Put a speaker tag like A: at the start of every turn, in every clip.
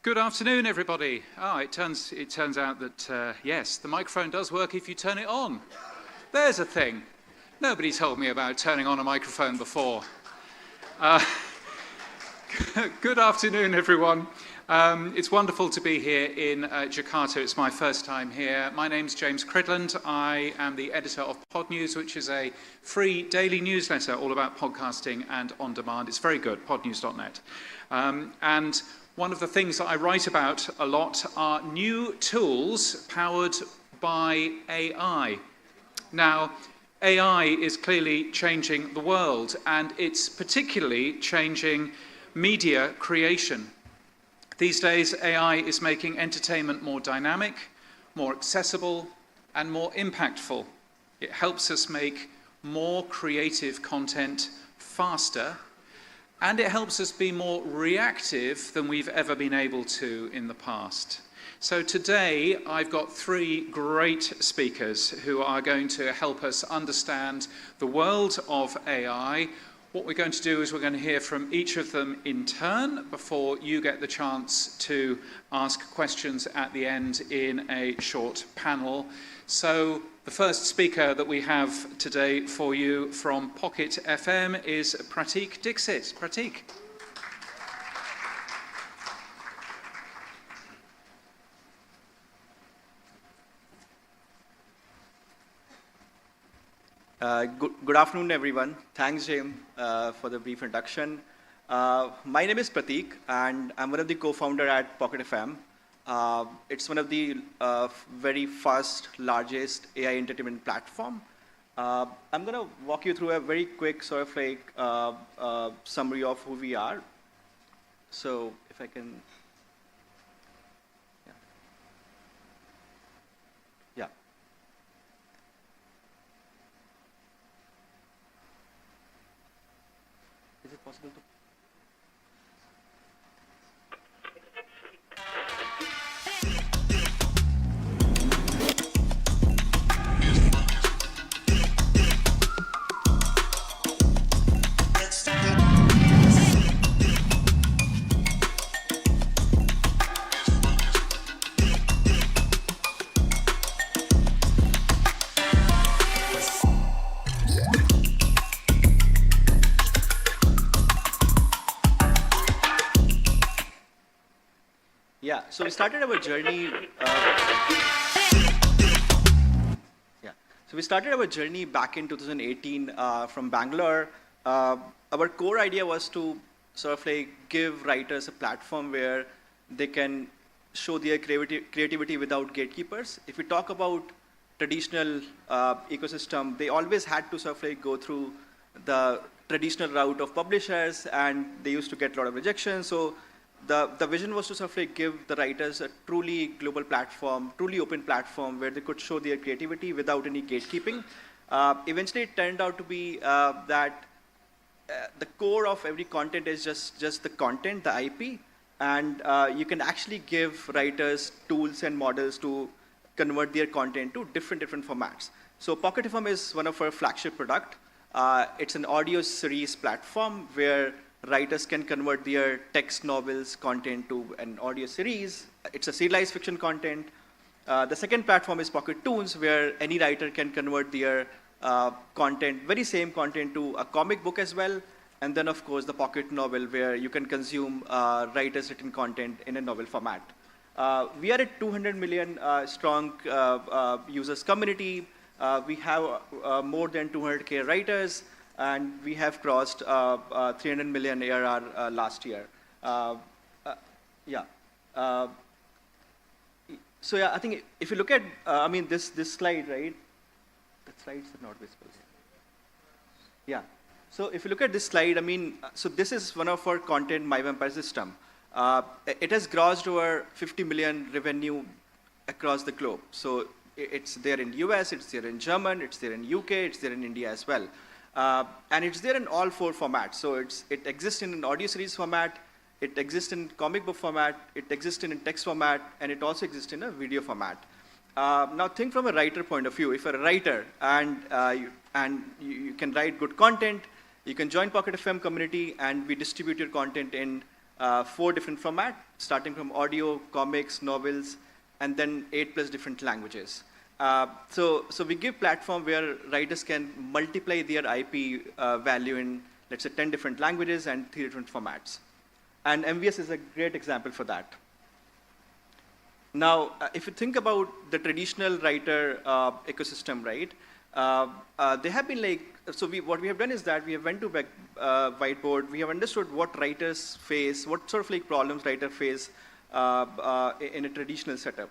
A: Good afternoon, everybody. It turns out that, yes, the microphone does work if you turn it on. There's a thing. Nobody told me about turning on a microphone before. Good afternoon, everyone. It's wonderful to be here in Jakarta. It's my first time here. My name's James Cridland. I am the editor of Podnews, which is a free daily newsletter all about podcasting and on demand. It's very good, podnews.net. And one of the things that I write about a lot are new tools powered by AI. Now, AI is clearly changing the world, and it's particularly changing media creation. These days, AI is making entertainment more dynamic, more accessible, and more impactful. It helps us make more creative content faster, and it helps us be more reactive than we've ever been able to in the past. So today, I've got three great speakers who are going to help us understand the world of AI. What we're going to do is we're going to hear from each of them in turn before you get the chance to ask questions at the end in a short panel. So the first speaker that we have today for you from Pocket FM is Pratik Dixit. Pratik.
B: Good afternoon, everyone. Thanks, James, for the brief introduction. My name is Pratik, and I'm one of the co-founders at Pocket FM. It's one of the very first, largest AI entertainment platform. I'm going to walk you through a very quick sort of like summary of who we are. So if I can, yeah. Is it possible to? Yeah, so we started our journey. So we started our journey back in 2018 from Bangalore. Our core idea was to sort of like give writers a platform where they can show their creativity without gatekeepers. If we talk about traditional ecosystem, they always had to sort of like go through the traditional route of publishers, and they used to get a lot of rejection. So the vision was to sort of like give the writers a truly global platform, truly open platform where they could show their creativity without any gatekeeping. Eventually, it turned out to be that the core of every content is just the content, the IP, and you can actually give writers tools and models to convert their content to different formats. So Pocket FM is one of our flagship product. It's an audio series platform where writers can convert their text novels content to an audio series. It's a serialized fiction content. The second platform is Pocket Toons, where any writer can convert their content, very same content, to a comic book as well. And then, of course, the Pocket Novel, where you can consume writers' written content in a novel format. We are a 200 million strong users community. We have more than 200K writers, and we have crossed 300 million ARR last year. So yeah, I think if you look at, I mean, this slide, right? The slides are not visible. Yeah. So if you look at this slide, I mean, so this is one of our content My Vampire system. It has grossed over 50 million revenue across the globe. So it's there in US, it's there in German, it's there in UK, it's there in India as well. And it's there in all four formats. So it exists in an audio series format, it exists in comic book format, it exists in text format, and it also exists in a video format. Now think from a writer point of view. If you're a writer and you can write good content, you can join Pocket FM community, and we distribute your content in 4 different formats, starting from audio, comics, novels, and then 8 plus different languages. So we give platform where writers can multiply their IP value in, let's say, 10 different languages and 3 different formats. And MVS is a great example for that. Now, if you think about the traditional writer ecosystem, right, they have been like, so what we have done is that we have went to whiteboard, we have understood what writers face, what sort of like problems writers face in a traditional setup.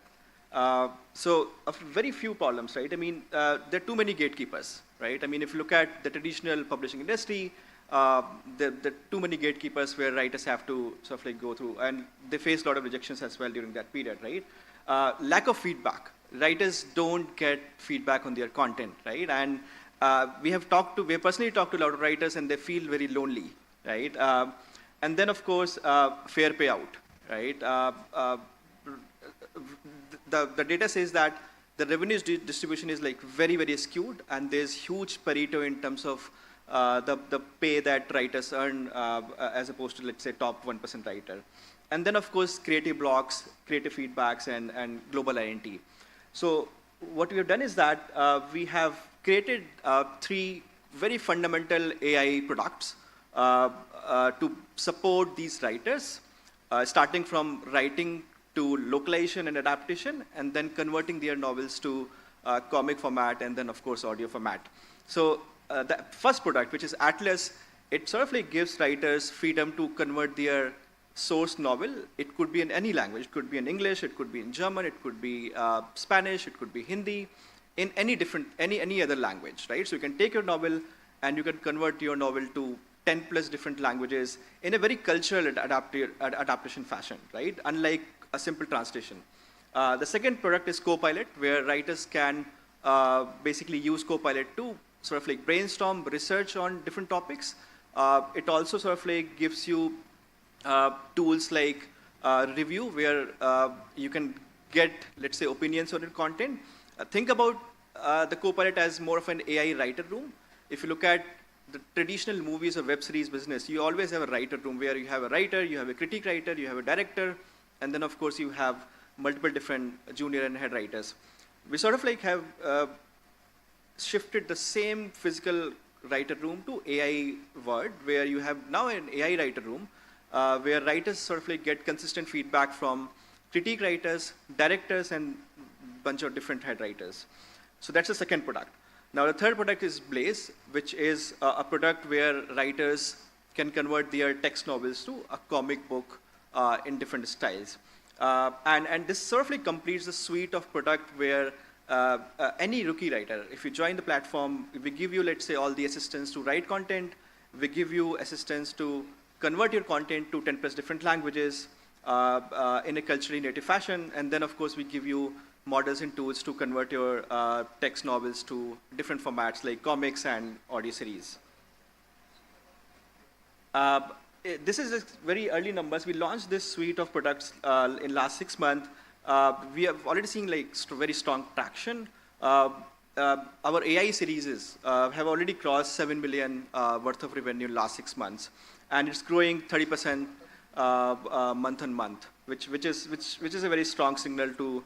B: So very few problems, right? I mean, there are too many gatekeepers, right? I mean, if you look at the traditional publishing industry, there are too many gatekeepers where writers have to sort of like go through, and they face a lot of rejections as well during that period, right? Lack of feedback. Writers don't get feedback on their content, right? And we have personally talked to a lot of writers, and they feel very lonely, right? And then, of course, fair payout, right? The data says that the revenue distribution is like very, very skewed, and there's huge Pareto in terms of the pay that writers earn as opposed to, let's say, top 1% writer. And then, of course, creative blocks, creative feedbacks, and global identity. So what we have done is that we have created 3 very fundamental AI products to support these writers, starting from writing to localization and adaptation, and then converting their novels to comic format, and then, of course, audio format. So the first product, which is Atlas, it sort of like gives writers freedom to convert their source novel. It could be in any language. It could be in English, it could be in German, it could be Spanish, it could be Hindi, in any other language, right? So you can take your novel and you can convert your novel to 10 plus different languages in a very cultural adaptation fashion, right? Unlike a simple translation. The second product is Copilot, where writers can basically use Copilot to sort of like brainstorm, research on different topics. It also sort of like gives you tools like review, where you can get, let's say, opinions on your content. Think about the Copilot as more of an AI writer room. If you look at the traditional movies or web series business, you always have a writer room where you have a writer, you have a critique writer, you have a director, and then, of course, you have multiple different junior and head writers. We sort of like have shifted the same physical writer room to AI world, where you have now an AI writer room, where writers sort of like get consistent feedback from critique writers, directors, and a bunch of different head writers. So that's the second product. Now the third product is Blaze, which is a product where writers can convert their text novels to a comic book in different styles. And this sort of like completes the suite of product where any rookie writer, if you join the platform, we give you, let's say, all the assistance to write content. We give you assistance to convert your content to 10 plus different languages in a culturally native fashion. And then, of course, we give you models and tools to convert your text novels to different formats like comics and audio series. This is just very early numbers. We launched this suite of products in last 6 months. We have already seen like very strong traction. Our AI series have already crossed 7 million worth of revenue in last 6 months, and it's growing 30% month on month, which is a very strong signal to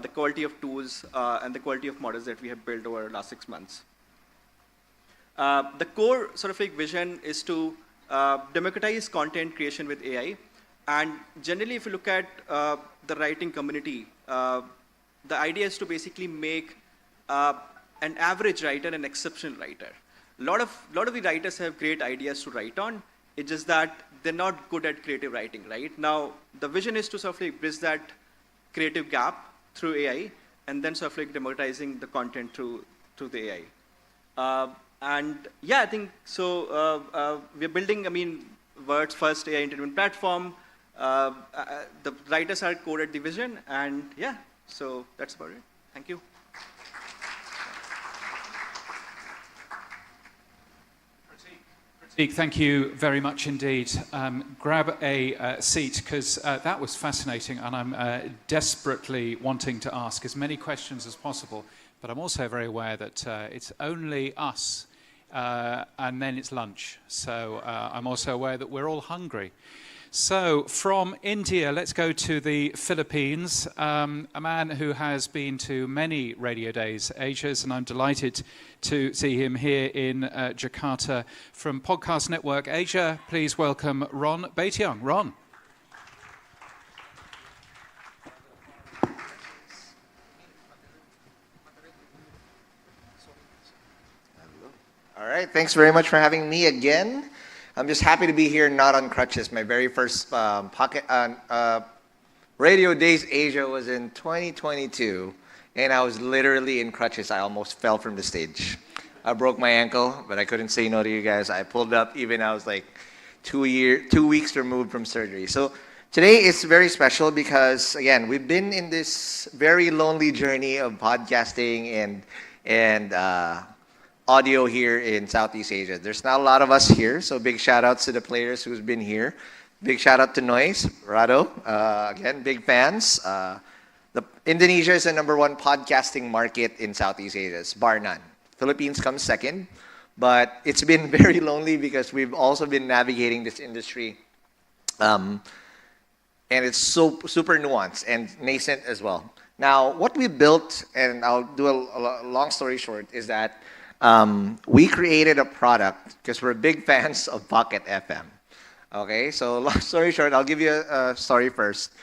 B: the quality of tools and the quality of models that we have built over the last 6 months. The core sort of like vision is to democratize content creation with AI. And generally, if you look at the writing community, the idea is to basically make an average writer an exceptional writer. A lot of the writers have great ideas to write on. It's just that they're not good at creative writing, right? Now, the vision is to sort of like bridge that creative gap through AI, and then sort of like democratizing the content through the AI. And yeah, I think so. We're building, world's first AI entertainment platform. The writers are core at the vision, and yeah, so that's about it. Thank you.
A: Prateek, thank you very much indeed. Grab a seat, because that was fascinating, and I'm desperately wanting to ask as many questions as possible, but I'm also very aware that it's only us, and then it's lunch, so I'm also aware that we're all hungry. So, from India, let's go to the Philippines. A man who has been to many Radio Days Asias, and I'm delighted to see him here in Jakarta from Podcast Network Asia. Please welcome Ron Baetiong. Ron.
C: All right, thanks very much for having me again. I'm just happy to be here, not on crutches. My very first Radio Days Asia was in 2022, and I was literally in crutches. I almost fell from the stage. I broke my ankle, but I couldn't say no to you guys. I pulled up even I was like 2 weeks removed from surgery. So today is very special because, again, we've been in this very lonely journey of podcasting and audio here in Southeast Asia. There's not a lot of us here, so big shout outs to the players who's been here. Big shout out to Noise, Rado, again, big fans. Indonesia is the #1 podcasting market in Southeast Asia, it's bar none. Philippines comes second, but it's been very lonely because we've also been navigating this industry. And it's so super nuanced and nascent as well. Now, what we built, and I'll do a long story short, is that we created a product because we're big fans of Pocket FM. Okay, so long story short, I'll give you a story first.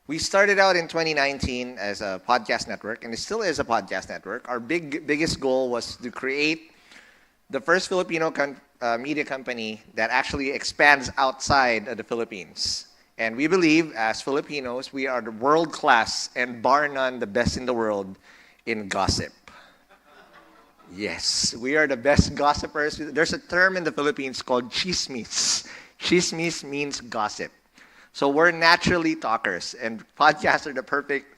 C: We started out in 2019 as a podcast network, and it still is a podcast network. Our biggest goal was to create the first Filipino media company that actually expands outside of the Philippines. And we believe, as Filipinos, we are the world-class and bar none the best in the world in gossip. Yes, we are the best gossipers. There's a term in the Philippines called chismis. Chismis means gossip. So we're naturally talkers, and podcasts are the perfect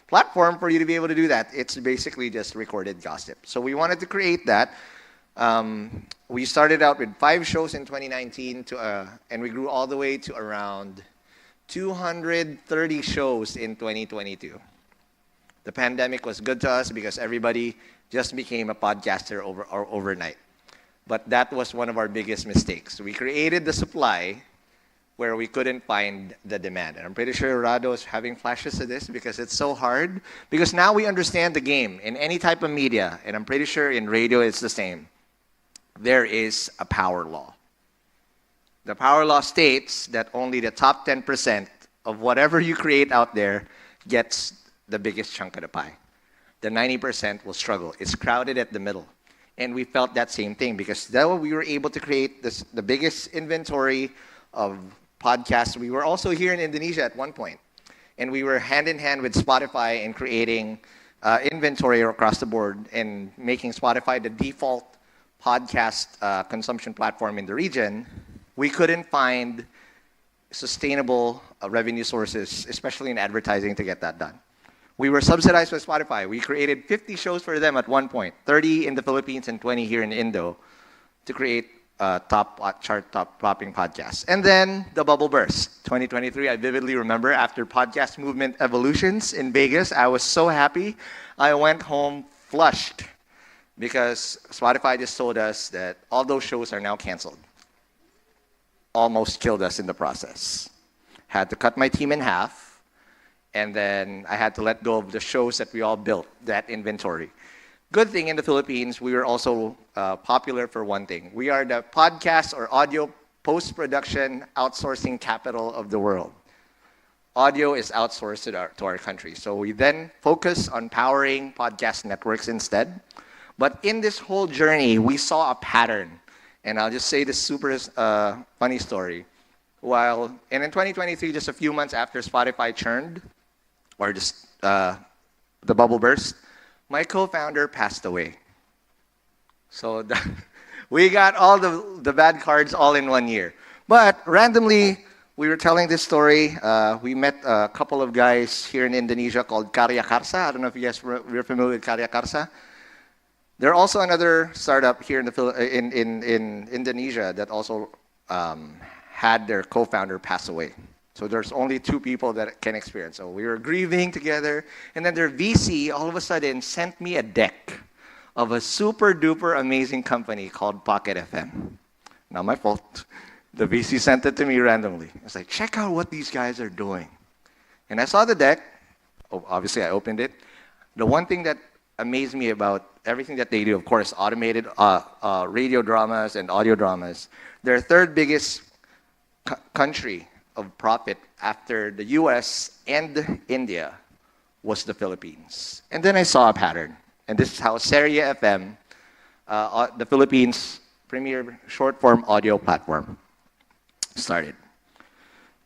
C: platform for you to be able to do that. It's basically just recorded gossip. So we wanted to create that. We started out with 5 shows in 2019, and we grew all the way to around 230 shows in 2022. The pandemic was good to us because everybody just became a podcaster overnight. But that was one of our biggest mistakes. We created the supply where we couldn't find the demand. And I'm pretty sure Rado is having flashes of this because it's so hard. Because now we understand the game in any type of media, and I'm pretty sure in radio it's the same. There is a power law. The power law states that only the top 10% of whatever you create out there gets the biggest chunk of the pie. The 90% will struggle. It's crowded at the middle. And we felt that same thing because that way we were able to create the biggest inventory of podcasts. We were also here in Indonesia at one point. And we were hand in hand with Spotify in creating inventory across the board and making Spotify the default podcast consumption platform in the region. We couldn't find sustainable revenue sources, especially in advertising, to get that done. We were subsidized by Spotify. We created 50 shows for them at one point, 30 in the Philippines and 20 here in Indo, to create top-topping podcasts. And then the bubble burst. 2023, I vividly remember, after podcast movement evolutions in Vegas, I was so happy. I went home flushed because Spotify just told us that all those shows are now canceled. Almost killed us in the process. Had to cut my team in half. And then I had to let go of the shows that we all built, that inventory. Good thing in the Philippines, we were also popular for one thing. We are the podcast or audio post-production outsourcing capital of the world. Audio is outsourced to our country. So we then focus on powering podcast networks instead. But in this whole journey, we saw a pattern. And I'll just say this super funny story. And in 2023, just a few months after Spotify churned, or just the bubble burst, my co-founder passed away. So we got all the bad cards all in 1 year. But randomly, we were telling this story. We met a couple of guys here in Indonesia called Karya Karsa. I don't know if you guys were familiar with Karya Karsa. They're also another startup here in Indonesia that also had their co-founder pass away. So there's only 2 people that can experience. So we were grieving together, and then their VC all of a sudden sent me a deck of a super duper amazing company called Pocket FM. Not my fault. The VC sent it to me randomly. I was like, check out what these guys are doing. And I saw the deck. Oh, obviously, I opened it. The one thing that amazed me about everything that they do, of course, automated radio dramas and audio dramas. Their third biggest country of profit after the US and India was the Philippines. And then I saw a pattern. And this is how Seria FM, the Philippines' premier short-form audio platform, started.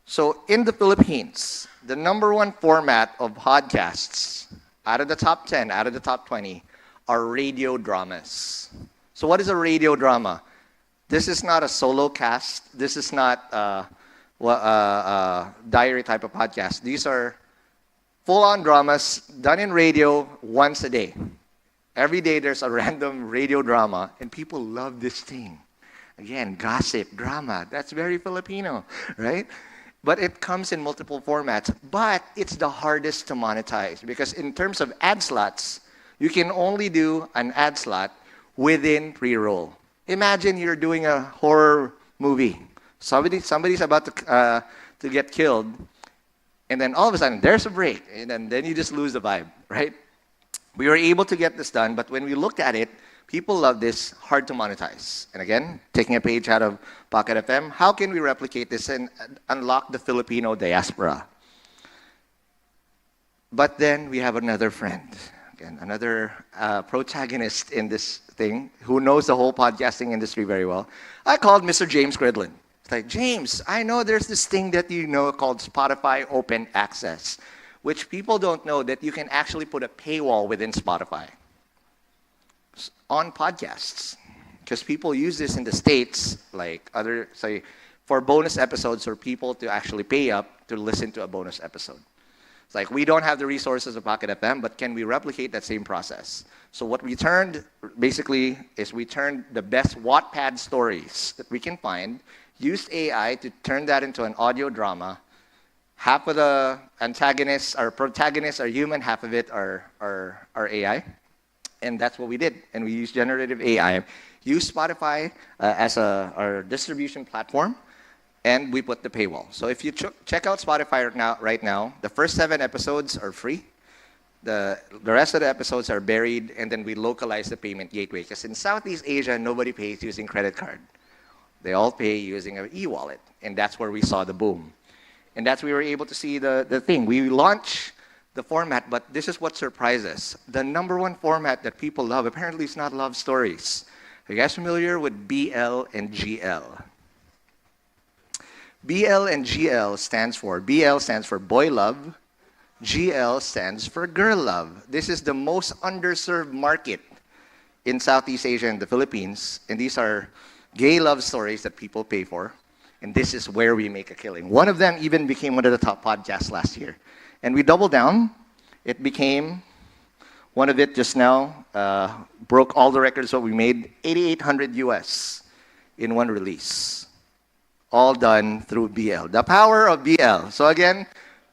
C: So in the Philippines, the number one format of podcasts out of the top 10, out of the top 20, are radio dramas. So what is a radio drama? This is not a solo cast. This is not a diary type of podcast. These are full-on dramas done in radio once a day. Every day there's a random radio drama, and people love this thing. Again, gossip, drama, that's very Filipino, right? But it comes in multiple formats. But it's the hardest to monetize because in terms of ad slots, you can only do an ad slot within pre-roll. Imagine you're doing a horror movie. Somebody's about to get killed, and then all of a sudden there's a break, and then you just lose the vibe, right? We were able to get this done, but when we looked at it, people love this, hard to monetize. And again, taking a page out of Pocket FM, how can we replicate this and unlock the Filipino diaspora? But then we have another friend, again, another protagonist in this thing who knows the whole podcasting industry very well. I called Mr. James Cridland. It's like, James, I know there's this thing that you know called Spotify Open Access, which people don't know that you can actually put a paywall within Spotify on podcasts. Because people use this in the States, like say, for bonus episodes for people to actually pay up to listen to a bonus episode. It's like, we don't have the resources of Pocket FM, but can we replicate that same process? So what we turned, basically, is we turned the best Wattpad stories that we can find, used AI to turn that into an audio drama. Half of the antagonists or protagonists are human, half of it are AI. And that's what we did. And we used generative AI, used Spotify as our distribution platform, and we put the paywall. So if you check out Spotify right now, the first 7 episodes are free. The rest of the episodes are buried, and then we localize the payment gateway. Because in Southeast Asia, nobody pays using credit card. They all pay using an e-wallet. And that's where we saw the boom. And that's where we were able to see the thing. We launched the format, but this is what surprised us. The number one format that people love, apparently it's not love stories. Are you guys familiar with BL and GL? BL and GL stands for, BL stands for boy love, GL stands for girl love. This is the most underserved market in Southeast Asia and the Philippines. And these are gay love stories that people pay for. And this is where we make a killing. One of them even became one of the top podcasts last year. And we doubled down. It became, one of it just now, broke all the records that we made, 8,800 US in one release. All done through BL. The power of BL. So again,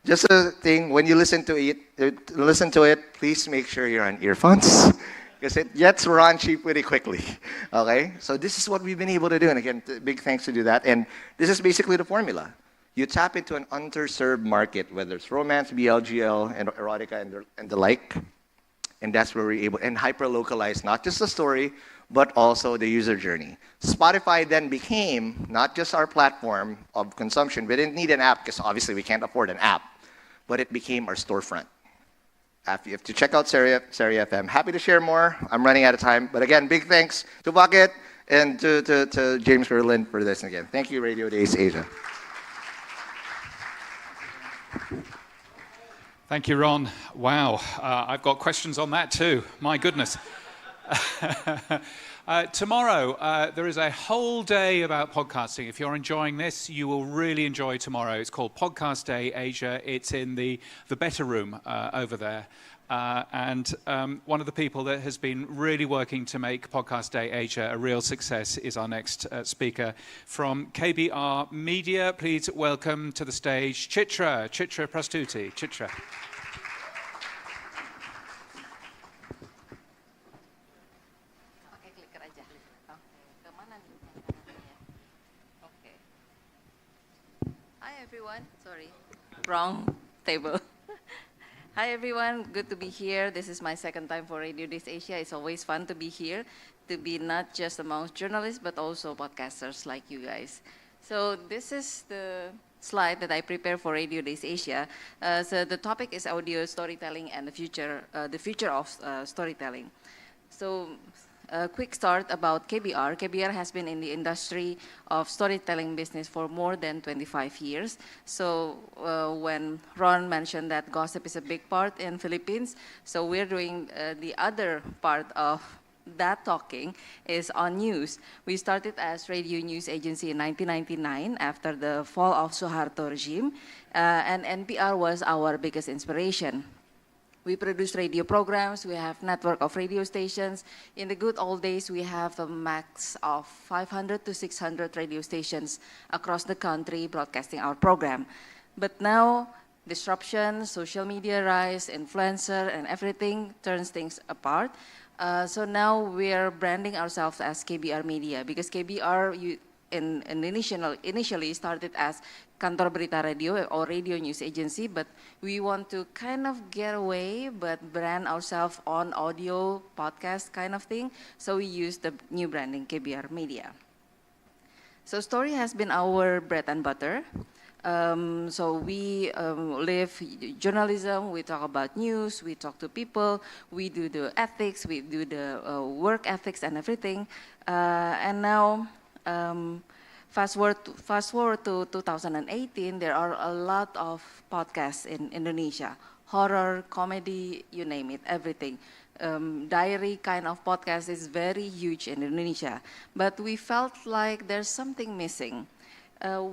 C: just a thing, when you listen to it, please make sure you're on earphones. Because it gets raunchy pretty quickly, okay? So this is what we've been able to do, and again, big thanks to do that. And this is basically the formula. You tap into an underserved market, whether it's romance, BLGL, and erotica, and the like, and that's where we're able, and hyper-localize not just the story, but also the user journey. Spotify then became not just our platform of consumption. We didn't need an app, because obviously we can't afford an app, but it became our storefront. You have to check out Seria FM. Happy to share more. I'm running out of time. But again, big thanks to Pocket and to James Cridland for this. And again, thank you, Radiodays Asia.
A: Thank you, Ron. Wow, I've got questions on that too. My goodness. Tomorrow, there is a whole day about podcasting. If you're enjoying this, you will really enjoy tomorrow. It's called Podcast Day Asia. It's in the Better Room over there. And one of the people that has been really working to make Podcast Day Asia a real success is our next speaker from KBR Media. Please welcome to the stage Chitra Prastuti. Chitra.
D: everyone. Sorry, wrong table. Hi, everyone. Good to be here. This is my second time for Radiodays Asia. It's always fun to be here, to be not just amongst journalists, but also podcasters like you guys. So this is the slide that I prepared for Radiodays Asia. So the topic is audio storytelling and the future of storytelling. So a quick start about KBR. KBR has been in the industry of storytelling business for more than 25 years. So when Ron mentioned that gossip is a big part in Philippines, so we're doing the other part of that talking is on news. We started as radio news agency in 1999 after the fall of Suharto regime, and NPR was our biggest inspiration. We produce radio programs, we have network of radio stations. In the good old days, we have a max of 500 to 600 radio stations across the country broadcasting our program. But now, disruption, social media rise, influencer, and everything turns things apart. So now we're branding ourselves as KBR Media because KBR initially started as Kantor Berita Radio or radio news agency, but we want to kind of get away but brand ourselves on audio podcast kind of thing. So we use the new branding KBR Media. So story has been our bread and butter. So we live journalism, we talk about news, we talk to people, we do the ethics, we do the work ethics and everything. And now, fast forward to 2018, there are a lot of podcasts in Indonesia. Horror, comedy, you name it, everything. Diary kind of podcast is very huge in Indonesia. But we felt like there's something missing.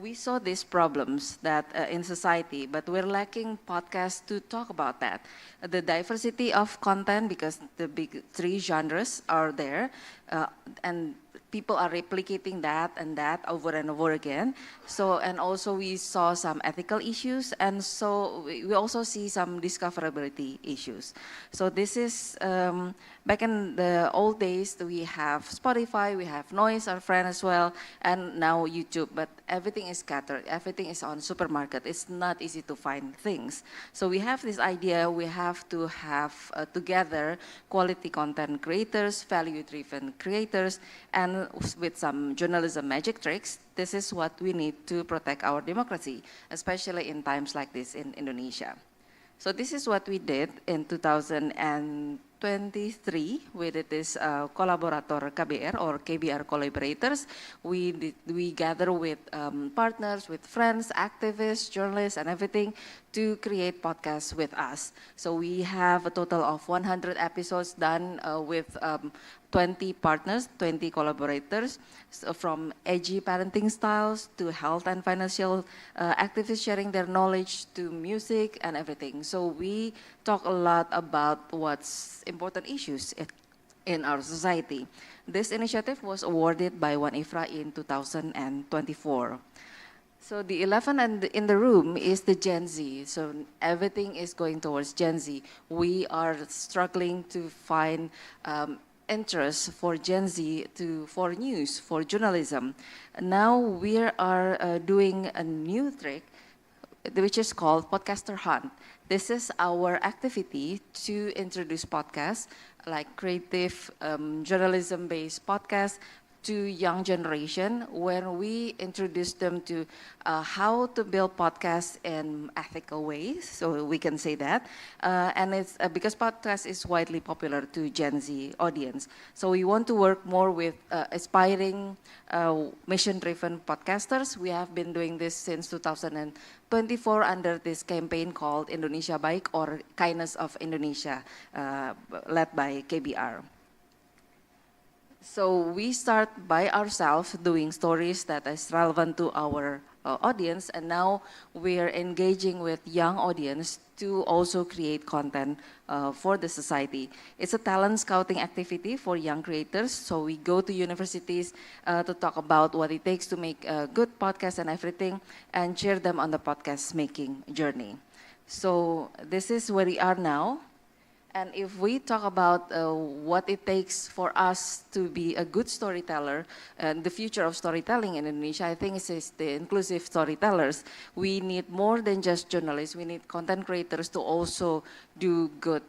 D: We saw these problems that in society, but we're lacking podcasts to talk about that. The diversity of content, because the big three genres are there, and people are replicating that and that over and over again. So, and also we saw some ethical issues, and so we also see some discoverability issues. So this is, back in the old days, we have Spotify, we have Noise, our friend as well, and now YouTube, but everything is scattered, everything is on supermarket. It's not easy to find things. So we have this idea, we have to have together quality content creators, value-driven creators, and with some journalism magic tricks. This is what we need to protect our democracy, especially in times like this in Indonesia. So this is what we did in 2023. We did this collaborator KBR or KBR collaborators. We gather with partners, with friends, activists, journalists, and everything to create podcasts with us. So we have a total of 100 episodes done with 20 partners, 20 collaborators, so from edgy parenting styles to health and financial activists sharing their knowledge to music and everything. So we talk a lot about what's important issues in our society. This initiative was awarded by One IFRA in 2024. So the 11 in the room is the Gen Z. So everything is going towards Gen Z. We are struggling to find interest for Gen Z for news, for journalism. Now we are doing a new trick, which is called Podcaster Hunt. This is our activity to introduce podcasts, like creative journalism-based podcasts to young generation, where we introduce them to how to build podcasts in ethical ways, so we can say that. And it's because podcast is widely popular to Gen Z audience. So we want to work more with aspiring mission-driven podcasters. We have been doing this since 2024 under this campaign called Indonesia Baik or Kindness of Indonesia, led by KBR. So we start by ourselves doing stories that is relevant to our audience, and now we're engaging with young audience to also create content for the society. It's a talent scouting activity for young creators, so we go to universities to talk about what it takes to make a good podcast and everything, and share them on the podcast making journey. So this is where we are now. And if we talk about what it takes for us to be a good storyteller and the future of storytelling in Indonesia, I think it's the inclusive storytellers. We need more than just journalists. We need content creators to also do good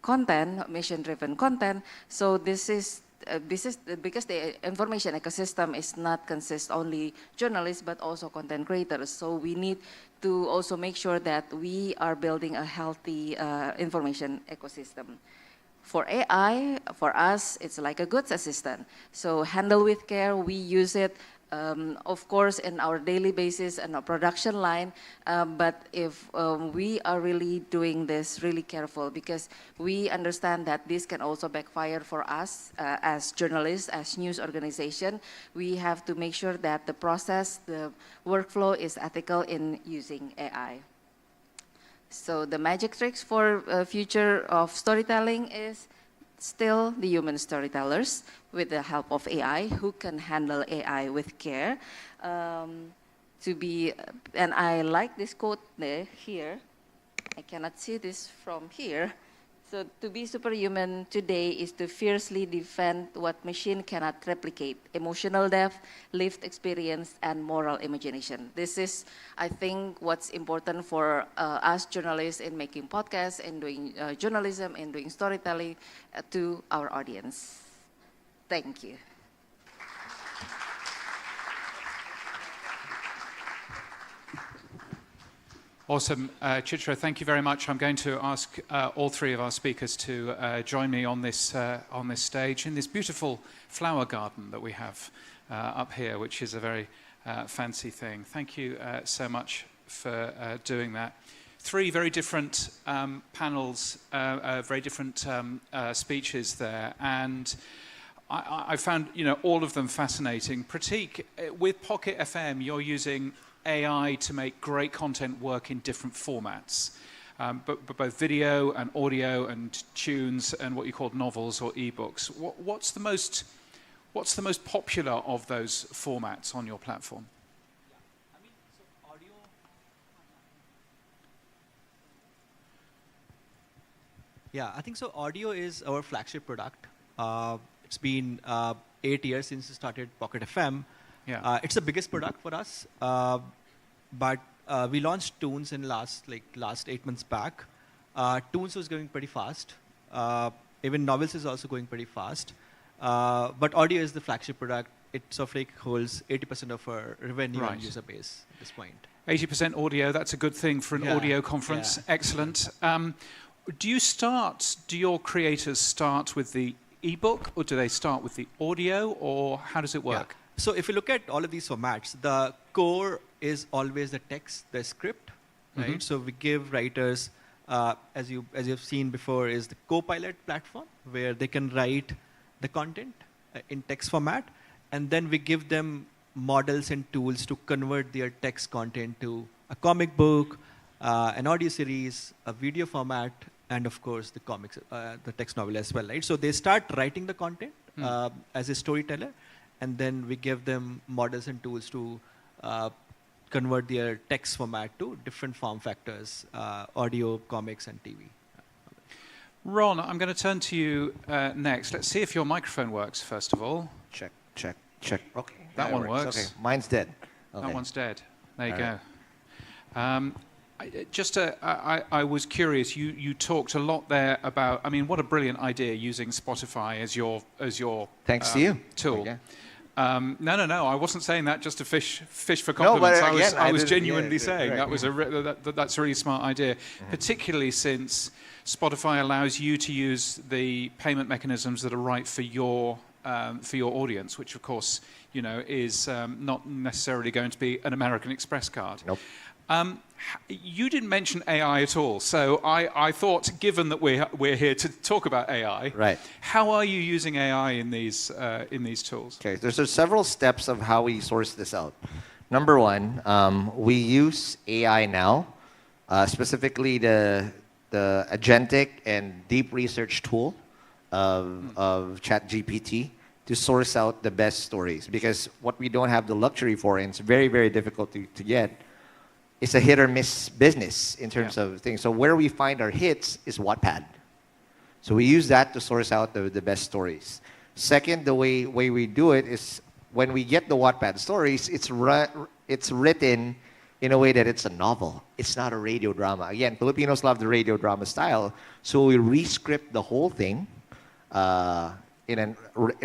D: content, mission-driven content. So this is because the information ecosystem is not consist only journalists but also content creators. So we need to also make sure that we are building a healthy information ecosystem. For AI, for us, it's like a goods assistant. So handle with care, we use it, of course, in our daily basis and our production line. But if we are really doing this really careful, because we understand that this can also backfire for us as journalists, as news organization, we have to make sure that the process, the workflow is ethical in using AI. So the magic tricks for future of storytelling is still the human storytellers with the help of AI who can handle AI with care. To be, and I like this quote there, here. I cannot see this from here. So to be superhuman today is to fiercely defend what machine cannot replicate: emotional depth, lived experience, and moral imagination. This is, I think, what's important for us journalists in making podcasts and doing journalism and doing storytelling to our audience. Thank you.
A: Awesome. Chitra, thank you very much. I'm going to ask all three of our speakers to join me on this stage in this beautiful flower garden that we have up here, which is a very fancy thing. Thank you so much for doing that. Three very different panels, very different speeches there, and I found all of them fascinating. Prateek, with Pocket FM, you're using AI to make great content work in different formats, but both video and audio and tunes and what you call novels or ebooks. What's the most popular of those formats on your platform?
B: Yeah, I think so. Audio is our flagship product. It's been 8 years since we started Pocket FM.
A: Yeah.
B: It's the biggest product for us, but we launched Tunes in last 8 months back. Tunes was going pretty fast. Even novels is also going pretty fast. But audio is the flagship product. It sort of like holds 80% of our revenue and user base at this point.
A: 80% audio, that's a good thing for an audio conference.
B: Yeah.
A: Excellent. Do your creators start with the ebook, or do they start with the audio, or how does it work?
B: Yeah. So if you look at all of these formats, the core is always the text, the script, right?
A: Mhm.
B: So we give writers, as you've seen before, is the Copilot platform where they can write the content in text format, and then we give them models and tools to convert their text content to a comic book, an audio series, a video format, and of course the comics, the text novel as well, right? So they start writing the content as a storyteller, and then we give them models and tools to convert their text format to different form factors, audio, comics, and TV.
A: Ron, I'm going to turn to you next. Let's see if your microphone works, first of all.
C: Check, check, check. Okay.
A: That one works.
C: Okay, mine's dead. Okay.
A: That one's dead. There you
C: All
A: go. I was curious. You talked a lot there about. I mean, what a brilliant idea using Spotify as your
C: Thanks to you.
A: tool.
C: Okay.
A: No. I wasn't saying that just to fish for compliments.
C: No, but
A: I was
C: again,
A: genuinely saying
C: right.
A: that's a really smart idea, particularly since Spotify allows you to use the payment mechanisms that are right for your audience, which of course is not necessarily going to be an American Express card.
C: Nope.
A: You didn't mention AI at all, so I thought, given that we're here to talk about AI,
C: Right.
A: how are you using AI in these tools?
C: Okay, there's several steps of how we source this out. Number one, we use AI now, specifically the agentic and deep research tool of ChatGPT to source out the best stories. Because what we don't have the luxury for, and it's very, very difficult to get, it's a hit or miss business in terms of things. So where we find our hits is Wattpad. So we use that to source out the best stories. Second, the way we do it is when we get the Wattpad stories, it's written in a way that it's a novel. It's not a radio drama. Again, Filipinos love the radio drama style, so we re-script the whole thing in a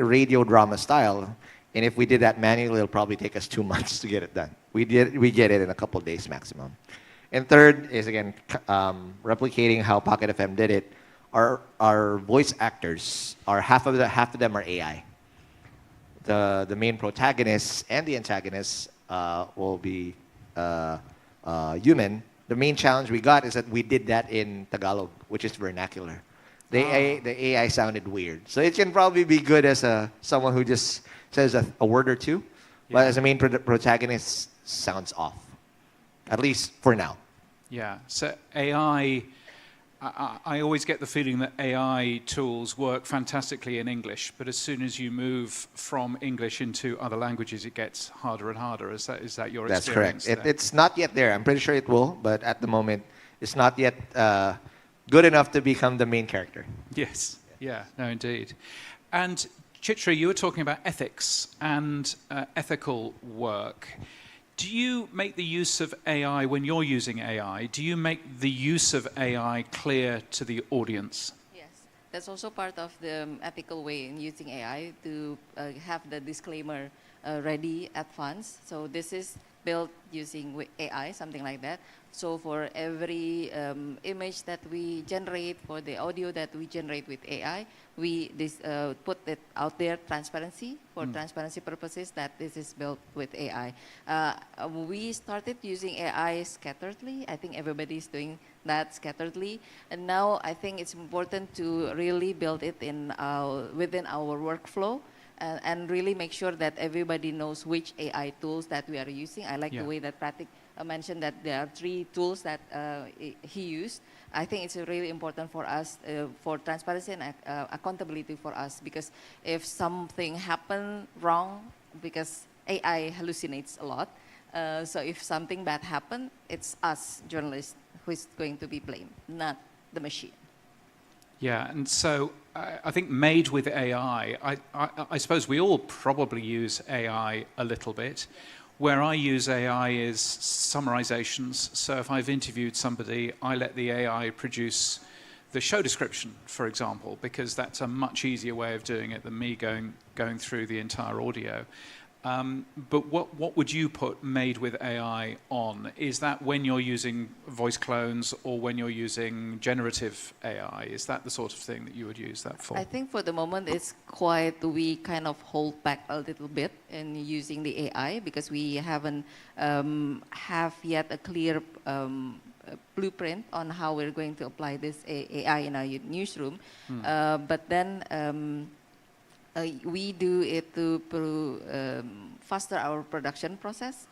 C: radio drama style. And if we did that manually, it'll probably take us 2 months to get it done. We get it in a couple of days maximum. And third is, again, replicating how Pocket FM did it. Our voice actors are half of them are AI. The main protagonists and the antagonists will be human. The main challenge we got is that we did that in Tagalog, which is vernacular. The AI sounded weird, so it can probably be good as someone who just says a word or two, but as a main protagonist, sounds off. At least for now.
A: Yeah. So AI. I always get the feeling that AI tools work fantastically in English, but as soon as you move from English into other languages, it gets harder and harder. Is that your experience?
C: That's correct. It's not yet there. I'm pretty sure it will, but at the moment, it's not yet good enough to become the main character.
A: Yes. Yeah. No, indeed. And Chitra, you were talking about ethics and ethical work. Do you make the use of AI when you're using AI? Do you make the use of AI clear to the audience?
D: Yes, that's also part of the ethical way in using AI to have the disclaimer ready at once. So this is built using AI, something like that. So for every image that we generate, for the audio that we generate with AI, we put it out there, transparency, for transparency purposes, that this is built with AI. We started using AI scatteredly. I think everybody's doing that scatteredly. And now I think it's important to really build it within our workflow. And really make sure that everybody knows which AI tools that we are using. I like the way that Pratik mentioned that there are 3 tools that he used. I think it's really important for us, for transparency and accountability for us, because if something happened wrong, because AI hallucinates a lot, so if something bad happened, it's us, journalists, who is going to be blamed, not the machine.
A: Yeah, and so I think made with AI, I suppose we all probably use AI a little bit. Where I use AI is summarizations. So if I've interviewed somebody, I let the AI produce the show description, for example, because that's a much easier way of doing it than me going through the entire audio. But what would you put made with AI on? Is that when you're using voice clones or when you're using generative AI? Is that the sort of thing that you would use that for?
D: I think for the moment we kind of hold back a little bit in using the AI because we haven't have yet a clear blueprint on how we're going to apply this AI in our newsroom. But then we do it to faster our production process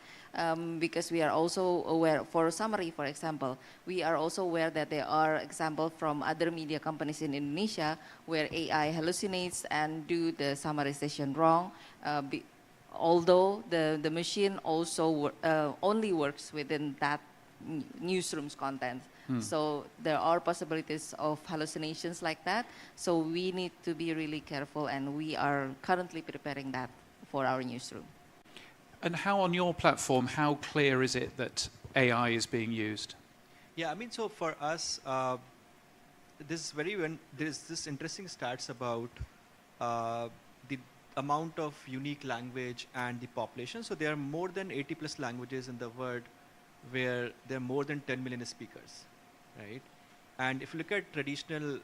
D: because we are also aware, for summary, for example, we are also aware that there are examples from other media companies in Indonesia where AI hallucinates and do the summarization wrong, although the machine also only works within that newsroom's content. So there are possibilities of hallucinations like that. So we need to be really careful, and we are currently preparing that for our newsroom.
A: And how on your platform, how clear is it that AI is being used?
B: Yeah, I mean, so for us, there's this interesting stats about the amount of unique language and the population. So there are more than 80 plus languages in the world where there are more than 10 million speakers, right? And if you look at traditional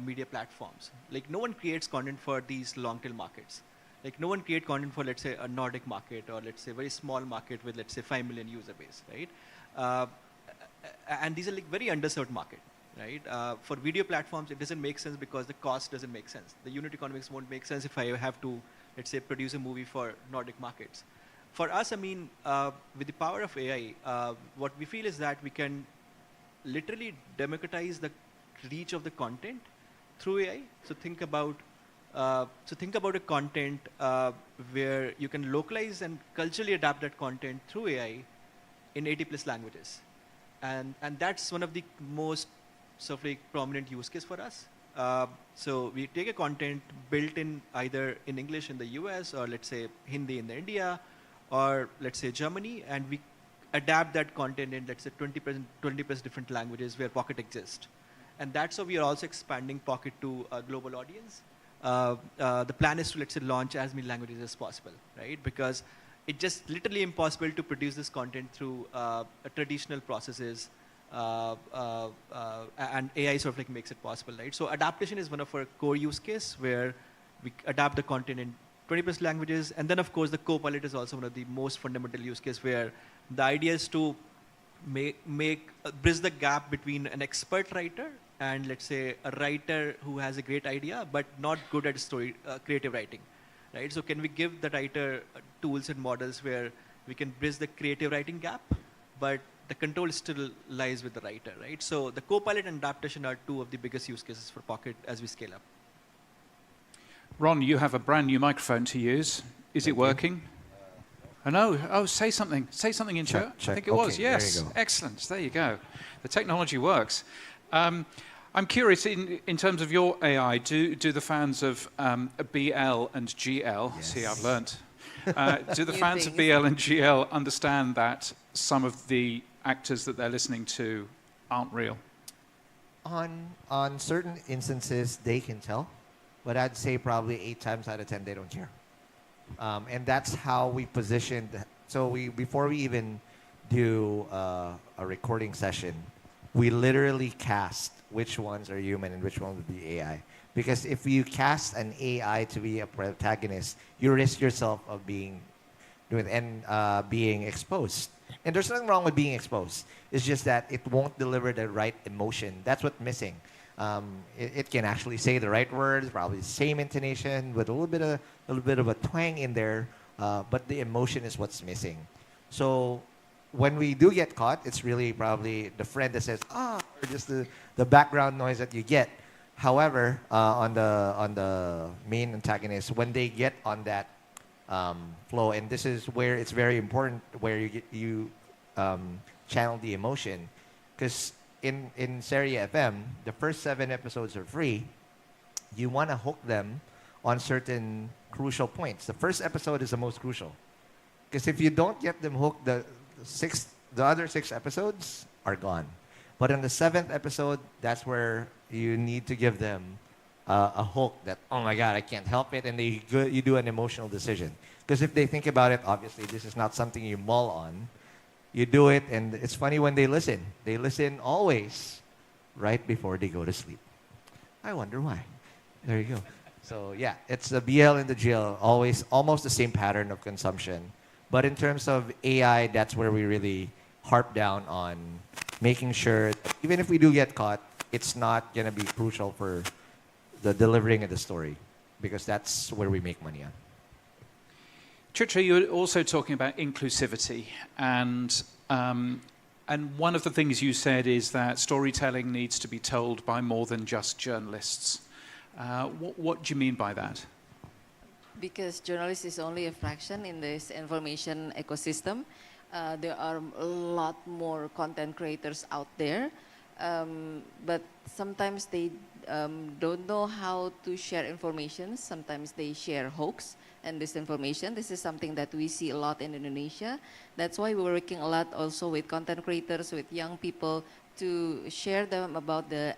B: media platforms, like no one creates content for these long tail markets. Like no one creates content for, let's say, a Nordic market or let's say a very small market with, let's say, 5 million user base, right? And these are like very underserved market, right? For video platforms, it doesn't make sense because the cost doesn't make sense. The unit economics won't make sense if I have to, let's say, produce a movie for Nordic markets. For us, I mean, with the power of AI, what we feel is that we can literally democratize the reach of the content through AI. So think about a content where you can localize and culturally adapt that content through AI in 80 plus languages. And that's one of the most sort of like prominent use case for us. So we take a content built in either in English in the US, or let's say Hindi in the India, or let's say Germany, and we adapt that content in, let's say, 20 plus different languages where Pocket exists. And that's how we are also expanding Pocket to a global audience. The plan is to, let's say, launch as many languages as possible, right? Because it's just literally impossible to produce this content through traditional processes, and AI sort of like makes it possible, right? So adaptation is one of our core use case where we adapt the content in 20 plus languages. And then, of course, the Copilot is also one of the most fundamental use case where the idea is to bridge the gap between an expert writer and, let's say, a writer who has a great idea but not good at creative writing, right? So can we give the writer tools and models where we can bridge the creative writing gap, but the control still lies with the writer, right? So the Copilot and adaptation are two of the biggest use cases for Pocket as we scale up.
A: Ron, you have a brand new microphone to use. Is it working? Oh, no. Oh, say something. Say something in chat. I think it was. Yes.
C: There you go.
A: Excellent. There you go. The technology works. I'm curious, in terms of your AI, do the fans of BL and GL, see, I've learnt, do the fans of BL and GL understand that some of the actors that they're listening to aren't real?
C: On certain instances, they can tell, but I'd say probably 8 times out of 10 they don't care. And that's how we positioned. So before we even do a recording session, we literally cast which ones are human and which one would be AI. Because if you cast an AI to be a protagonist, you risk yourself of being exposed. And there's nothing wrong with being exposed. It's just that it won't deliver the right emotion. That's what's missing. It can actually say the right words, probably the same intonation with a little bit of a twang in there, but the emotion is what's missing. So when we do get caught, it's really probably the friend that says, or just the background noise that you get. However, on the main antagonist, when they get on that flow, and this is where it's very important, where you channel the emotion, because in Serie FM, the first 7 episodes are free. You want to hook them on certain crucial points. The first episode is the most crucial, because if you don't get them hooked, the other 6 episodes are gone. But in the 7th episode, that's where you need to give them a hook that, oh my God, I can't help it, and you do an emotional decision. Because if they think about it, obviously this is not something you mull on. You do it, and it's funny when they listen. They listen always right before they go to sleep. I wonder why. There you go. So yeah, it's the BL and the GL, always almost the same pattern of consumption. But in terms of AI, that's where we really harp down on making sure that even if we do get caught, it's not going to be crucial for the delivering of the story, because that's where we make money on.
A: Chitra, you were also talking about inclusivity, and one of the things you said is that storytelling needs to be told by more than just journalists. What do you mean by that?
D: Because journalists is only a fraction in this information ecosystem. There are a lot more content creators out there, but sometimes they don't know how to share information. Sometimes they share hoax and disinformation. This is something that we see a lot in Indonesia. That's why we're working a lot also with content creators, with young people, to share them about the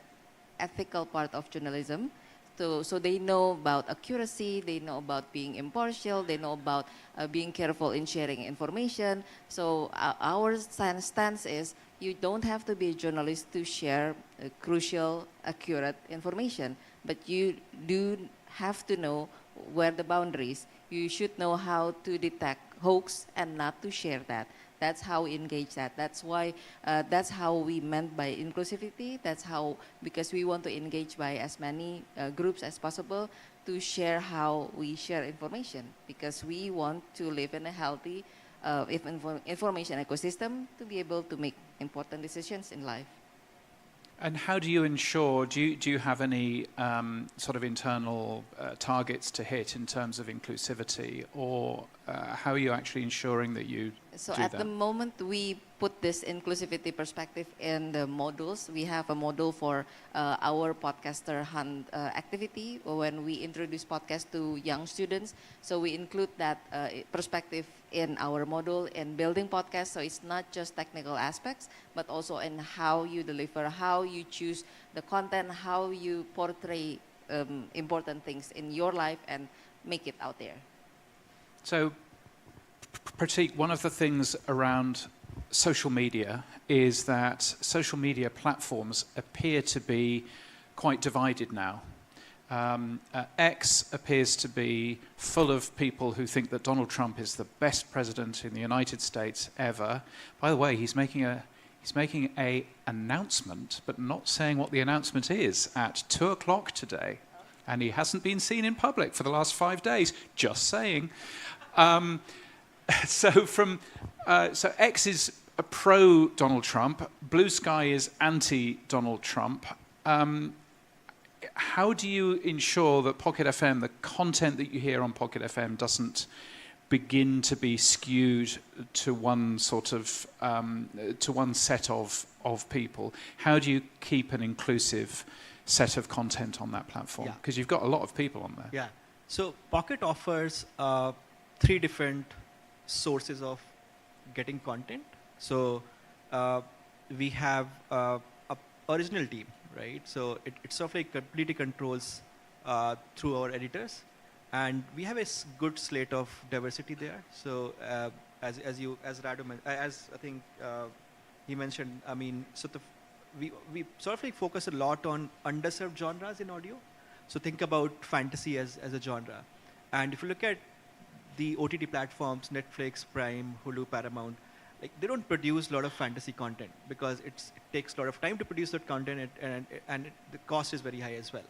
D: ethical part of journalism. So they know about accuracy, they know about being impartial, they know about being careful in sharing information. So our stance is you don't have to be a journalist to share crucial, accurate information, but you do have to know where the boundaries. You should know how to detect hoax and not to share that. That's how we engage that. That's why, that's how we meant by inclusivity. That's how, because we want to engage by as many groups as possible to share how we share information, because we want to live in a healthy information ecosystem to be able to make important decisions in life.
A: And how do you ensure, do you have any sort of internal targets to hit in terms of inclusivity, or how are you actually ensuring that you
D: So
A: do
D: at
A: that?
D: the moment, we put this inclusivity perspective in the modules. We have a module for our podcaster hunt activity when we introduce podcast to young students. So we include that perspective in our module in building podcasts. So it's not just technical aspects, but also in how you deliver, how you choose the content, how you portray important things in your life and make it out there.
A: So, Pratik, one of the things around social media is that social media platforms appear to be quite divided now. X appears to be full of people who think that Donald Trump is the best president in the United States ever. By the way, he's making a announcement, but not saying what the announcement is at 2:00 today. And he hasn't been seen in public for the last 5 days, just saying. So X is a pro-Donald Trump, Blue Sky is anti-Donald Trump. How do you ensure that Pocket FM, the content that you hear on Pocket FM, doesn't begin to be skewed to one sort of to one set of people? How do you keep an inclusive set of content on that platform? Because you've got a lot of people on there.
B: Yeah. So Pocket offers 3 different sources of getting content. So we have a original team, right? So it sort of like completely controls through our editors, and we have a good slate of diversity there. So as I think he mentioned, I mean, we sort of like focus a lot on underserved genres in audio. So think about fantasy as a genre, and if you look at the OTT platforms, Netflix, Prime, Hulu, Paramount, like they don't produce a lot of fantasy content because it takes a lot of time to produce that content, and the cost is very high as well.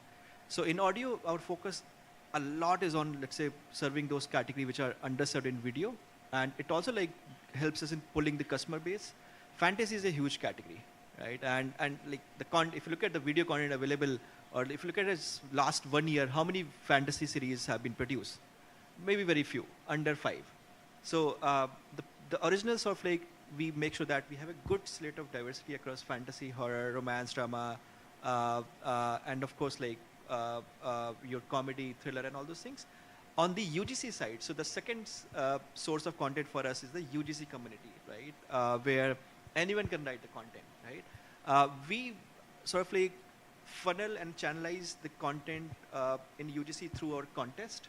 B: So in audio, our focus a lot is on, let's say, serving those categories which are underserved in video, and it also like helps us in pulling the customer base. Fantasy is a huge category, right? And like if you look at the video content available, or if you look at its last 1 year, how many fantasy series have been produced? Maybe very few, under 5. So the original sort of like, we make sure that we have a good slate of diversity across fantasy, horror, romance, drama, and of course like your comedy, thriller, and all those things. On the UGC side, so the second source of content for us is the UGC community, right? Where anyone can write the content, right? We sort of like funnel and channelize the content in UGC through our contest.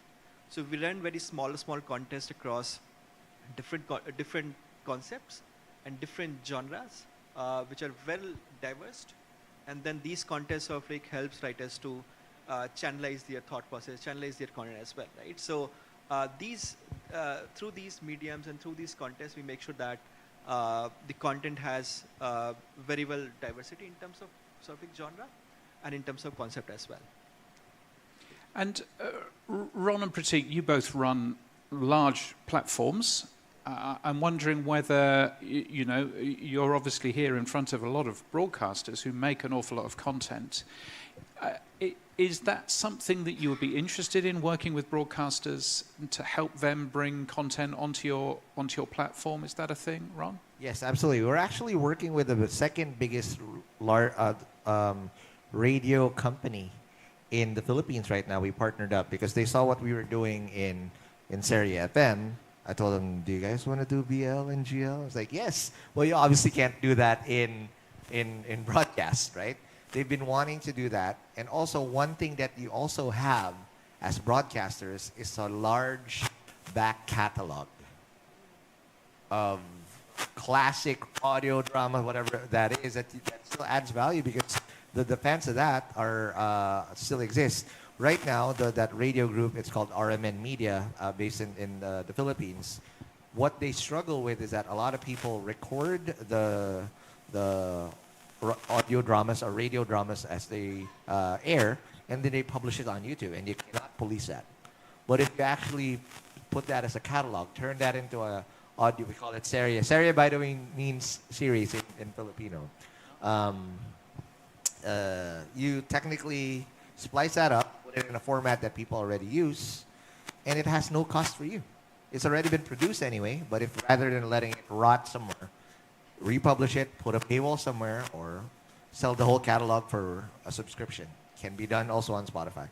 B: So we run very small contests across different concepts and different genres, which are well diverse. And then these contests sort of like helps writers to channelize their thought process, channelize their content as well, right? So through these mediums and through these contests, we make sure that the content has very well diversity in terms of sort of like genre and in terms of concept as well.
A: And Ron and Pratik, you both run large platforms. I'm wondering whether, you're obviously here in front of a lot of broadcasters who make an awful lot of content. Is that something that you would be interested in, working with broadcasters to help them bring content onto your platform? Is that a thing, Ron?
C: Yes, absolutely. We're actually working with the second biggest radio company in the Philippines right now. We partnered up because they saw what we were doing in Serie FM. I told them, do you guys want to do BL and GL? I was like, yes. Well, you obviously can't do that in broadcast, right? They've been wanting to do that. And also one thing that you also have as broadcasters is a large back catalog of classic audio drama, whatever that is, that still adds value because the fans of that are still exist. Right now, that radio group, it's called RMN Media, based in the Philippines. What they struggle with is that a lot of people record the audio dramas or radio dramas as they air, and then they publish it on YouTube, and you cannot police that. But if you actually put that as a catalog, turn that into a audio, we call it Serie. Serie, by the way, means series in Filipino. You technically splice that up, put it in a format that people already use, and it has no cost for you. It's already been produced anyway, but if rather than letting it
E: rot somewhere, republish it, put a paywall somewhere, or sell the whole catalog for a subscription. Can be done also on Spotify.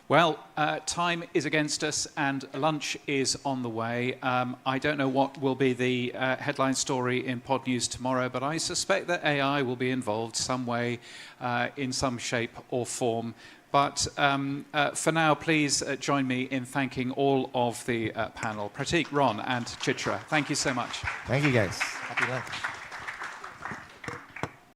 A: Well, time is against us and lunch is on the way. I don't know what will be the headline story in Podnews tomorrow, but I suspect that AI will be involved some way, in some shape or form. But for now, please join me in thanking all of the panel. Pratik, Ron, and Chitra, thank you so much.
E: Thank you, guys. Happy lunch.